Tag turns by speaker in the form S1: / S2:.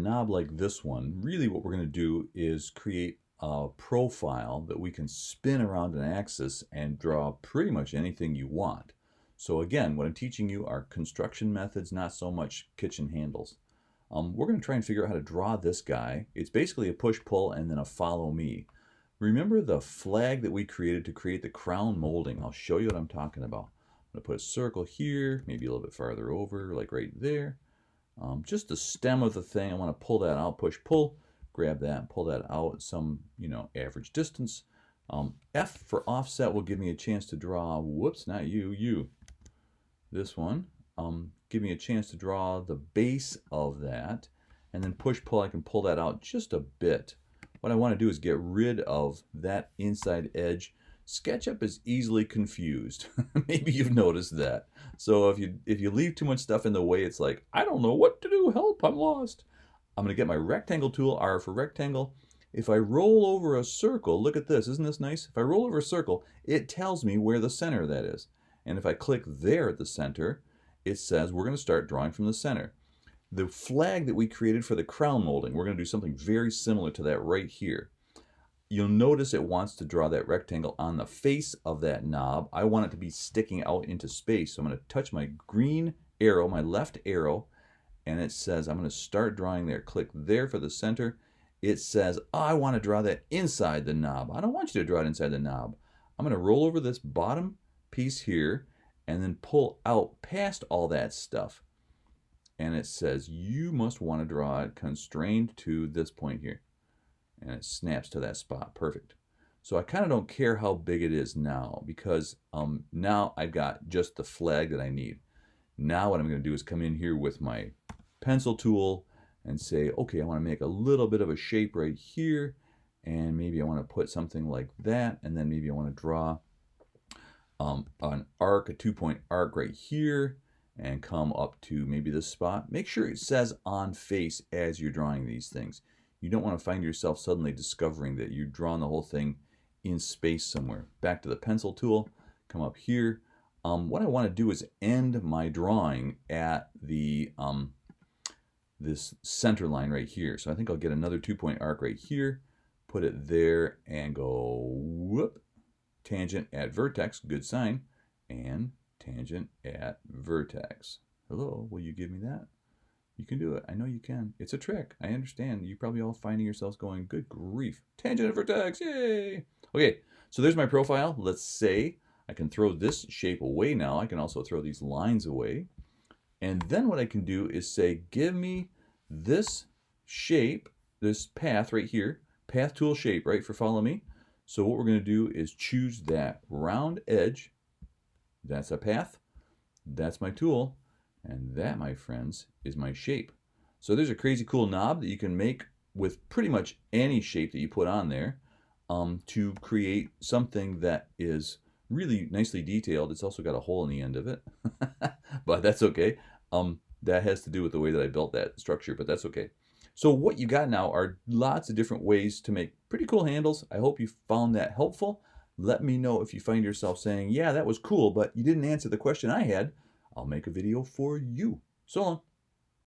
S1: knob like this one, really what we're going to do is create a profile that we can spin around an axis and draw pretty much anything you want. So again, what I'm teaching you are construction methods, not so much kitchen handles. We're going to try and figure out how to draw this guy. It's basically a push-pull and then a follow me. Remember the flag that we created to create the crown molding? I'll show you what I'm talking about. I'm going to put a circle here, maybe a little bit farther over, like right there. Just the stem of the thing. I want to pull that out, push, pull, grab that, and pull that out at some, average distance. F for offset will give me a chance to draw, whoops, not you, this one. Give me a chance to draw the base of that, and then push, pull, I can pull that out just a bit. What I want to do is get rid of that inside edge. SketchUp is easily confused. Maybe you've noticed that. So if you leave too much stuff in the way, it's like, I don't know what to do. Help, I'm lost. I'm going to get my rectangle tool, R for rectangle. If I roll over a circle, look at this. Isn't this nice? If I roll over a circle, it tells me where the center of that is. And if I click there at the center, it says we're going to start drawing from the center. The flag that we created for the crown molding, we're going to do something very similar to that right here. You'll notice it wants to draw that rectangle on the face of that knob. I want it to be sticking out into space. So I'm going to touch my green arrow, my left arrow, and it says I'm going to start drawing there. Click there for the center. It says, oh, I want to draw that inside the knob. I don't want you to draw it inside the knob. I'm going to roll over this bottom piece here and then pull out past all that stuff. And it says you must want to draw it constrained to this point here. And it snaps to that spot. Perfect. So I kind of don't care how big it is now, because now I've got just the flag that I need. Now what I'm going to do is come in here with my pencil tool and say, okay, I want to make a little bit of a shape right here, and maybe I want to put something like that, and then maybe I want to draw an arc, a 2-point arc right here, and come up to maybe this spot. Make sure it says on face as you're drawing these things. You don't want to find yourself suddenly discovering that you're drawing the whole thing in space somewhere. Back to the pencil tool, come up here. What I want to do is end my drawing at the this center line right here. So I think I'll get another 2-point arc right here, put it there, and go whoop, tangent at vertex, good sign, and tangent at vertex. Hello, will you give me that? You can do it. I know you can. It's a trick. I understand. You're probably all finding yourselves going, good grief. Tangent at vertex, yay! Okay, so there's my profile. Let's say I can throw this shape away now. I can also throw these lines away. And then what I can do is say, give me this shape, this path right here, path tool shape, right, for follow me. So what we're going to do is choose that round edge. That's a path. That's my tool. And that, my friends, is my shape. So there's a crazy cool knob that you can make with pretty much any shape that you put on there to create something that is really nicely detailed. It's also got a hole in the end of it, but that's okay. That has to do with the way that I built that structure, but that's okay. So what you got now are lots of different ways to make pretty cool handles. I hope you found that helpful. Let me know if you find yourself saying, yeah, that was cool, but you didn't answer the question I had. I'll make a video for you. So long.